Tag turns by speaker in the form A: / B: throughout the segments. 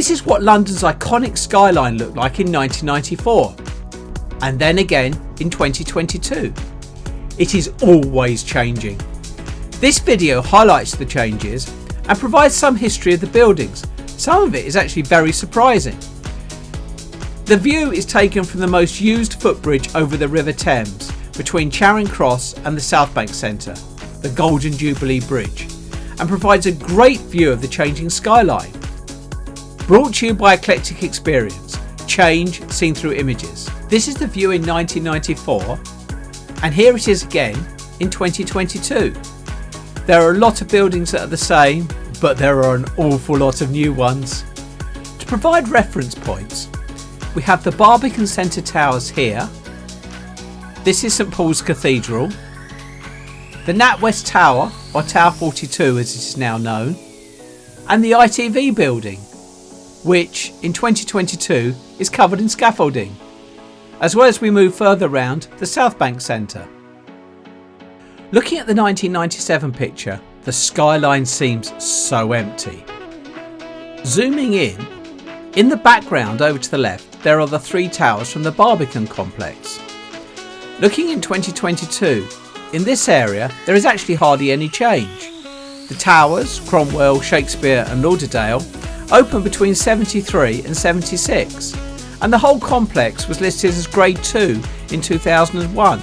A: This is what London's iconic Skyline looked like in 1994, and then again in 2022. It is always changing. This video highlights the changes and provides some history of the buildings. Some of it is actually very surprising. The view is taken from the most used footbridge over the River Thames between Charing Cross and the Southbank Center, the Golden Jubilee Bridge, and provides a great view of the changing skyline. Brought to you by Eclectic Experience, change seen through images. This is the view in 1994, and here it is again in 2022. There are a lot of buildings that are the same, but there are an awful lot of new ones. To provide reference points, we have the Barbican Center towers here. This is St Pauls Cathedral. The NatWest Tower, or Tower 42 as it is now known, and the ITV building, which in 2022 is covered in scaffolding, as well as we move further round the Southbank Centre. Looking at the 1997 picture, the skyline seems so empty. Zooming in the background over to the left there are the three towers from the Barbican complex. Looking in 2022, in this area there is actually hardly any change. The towers, Cromwell, Shakespeare and Lauderdale, opened between 73 and 76, and the whole complex was listed as Grade 2 in 2001,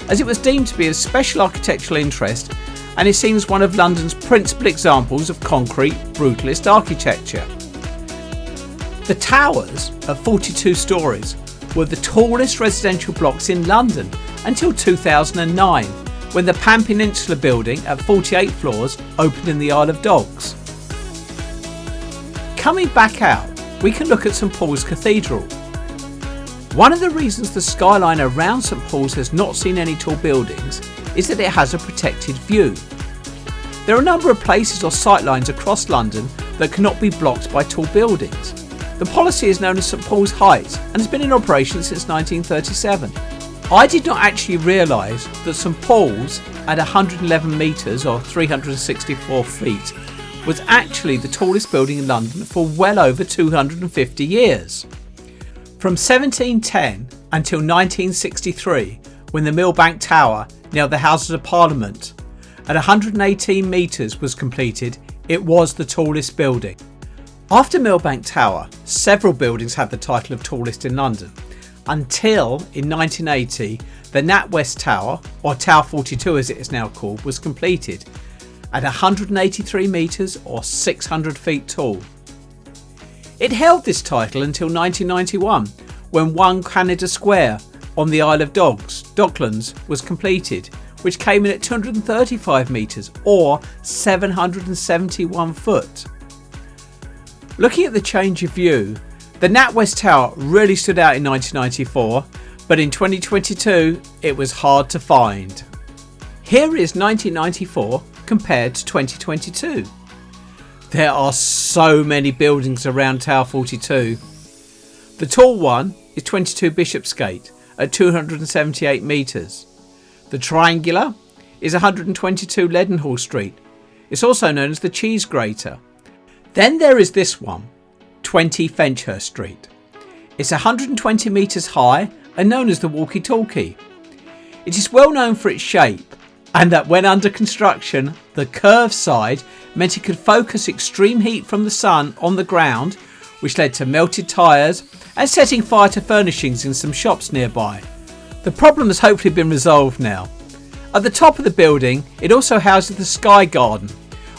A: as it was deemed to be of special architectural interest, and it seems one of London's principal examples of concrete brutalist architecture. The towers, at 42 stories, were the tallest residential blocks in London until 2009, when the Pan Peninsula building at 48 floors opened in the Isle of Dogs. Coming back out, we can look at St Paul's Cathedral. One of the reasons the skyline around St Paul's has not seen any tall buildings is that it has a protected view. There are a number of places or sightlines across London that cannot be blocked by tall buildings. The policy is known as St Paul's Heights and has been in operation since 1937. I did not actually realise that St Paul's at 111 metres or 364 feet was actually the tallest building in London for well over 250 years. From 1710 until 1963, when the Millbank Tower, now the Houses of Parliament, at 118 metres was completed, it was the tallest building. After Millbank Tower, several buildings had the title of tallest in London, until in 1980 the NatWest Tower, or Tower 42 as it is now called, was completed at 183 metres or 600 feet tall. It held this title until 1991, when 1 Canada Square on the Isle of Dogs, Docklands, was completed, which came in at 235 metres or 771 foot. Looking at the change of view, the NatWest Tower really stood out in 1994, but in 2022 it was hard to find. Here is 1994 compared to 2022. There are so many buildings around Tower 42. The tall one is 22 Bishopsgate at 278 metres. The triangular is 122 Leadenhall Street. It's also known as the cheese grater. Then there is this one, 20 Fenchurch Street. It's 120 metres high and known as the Walkie Talkie. It is well known for its shape, and that when under construction, the curved side meant it could focus extreme heat from the sun on the ground, which led to melted tyres and setting fire to furnishings in some shops nearby. The problem has hopefully been resolved now. At the top of the building, it also houses the Sky Garden,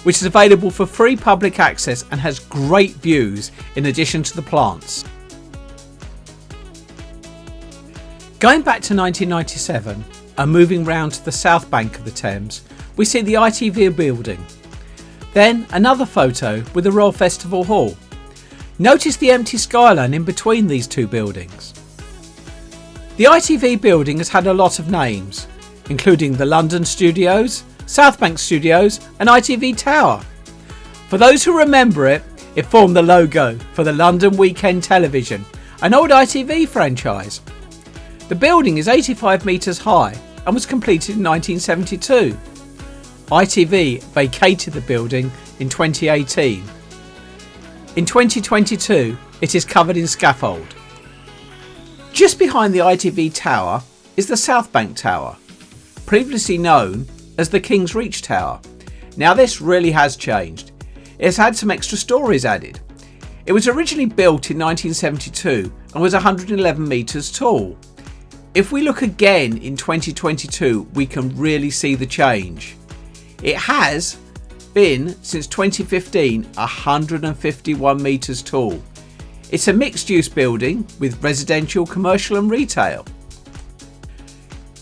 A: which is available for free public access and has great views in addition to the plants. Going back to 1997 and moving round to the south bank of the Thames, we see the ITV building. Then another photo with the Royal Festival Hall. Notice the empty skyline in between these two buildings. The ITV building has had a lot of names, including the London Studios, Southbank Studios and ITV Tower. For those who remember it, it formed the logo for the London Weekend Television, an old ITV franchise. The building is 85 metres high and was completed in 1972. ITV vacated the building in 2018. In 2022, it is covered in scaffold. Just behind the ITV Tower is the Southbank Tower, previously known as the King's Reach Tower. Now this really has changed. It's had some extra stories added. It was originally built in 1972 and was 111 metres tall. If we look again in 2022, we can really see the change. It has been since 2015 151 metres tall. It's a mixed use building with residential, commercial and retail.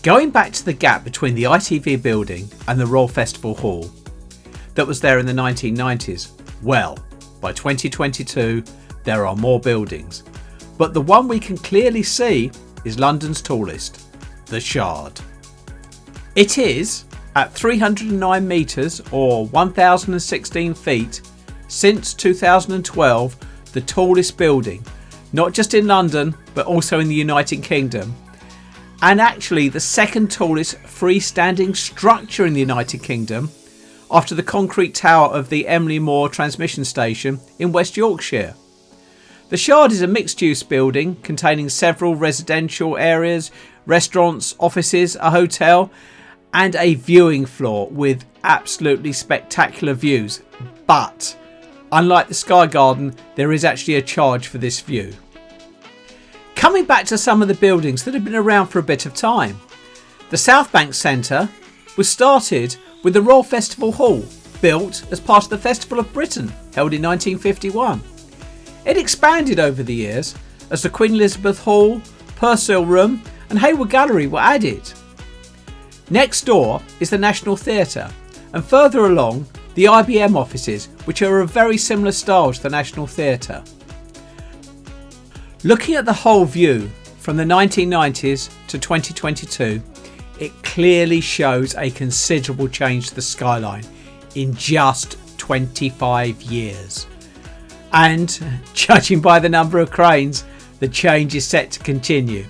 A: Going back to the gap between the ITV building and the Royal Festival Hall that was there in the 1990s, well, by 2022 there are more buildings, but the one we can clearly see is London's tallest, the Shard. It is at 309 metres or 1,016 feet since 2012 the tallest building, not just in London but also in the United Kingdom, and actually the second tallest freestanding structure in the United Kingdom after the concrete tower of the Emily Moore transmission station in West Yorkshire. The Shard is a mixed-use building containing several residential areas, restaurants, offices, a hotel and a viewing floor with absolutely spectacular views. But unlike the Sky Garden, there is actually a charge for this view. Coming back to some of the buildings that have been around for a bit of time. The Southbank Center was started with the Royal Festival Hall, built as part of the Festival of Britain, held in 1951. It expanded over the years as the Queen Elizabeth Hall, Purcell Room and Hayward Gallery were added. Next door is the National Theatre, and further along the IBM offices, which are a very similar style to the National Theatre. Looking at the whole view from the 1990s to 2022, it clearly shows a considerable change to the skyline in just 25 years. And judging by the number of cranes, the change is set to continue.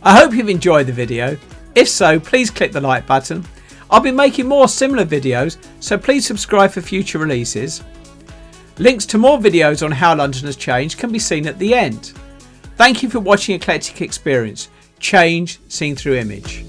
A: I hope you've enjoyed the video. If so, please click the like button. I'll be making more similar videos, so please subscribe for future releases. Links to more videos on how London has changed can be seen at the end. Thank you for watching Eclectic Experience, change seen through image.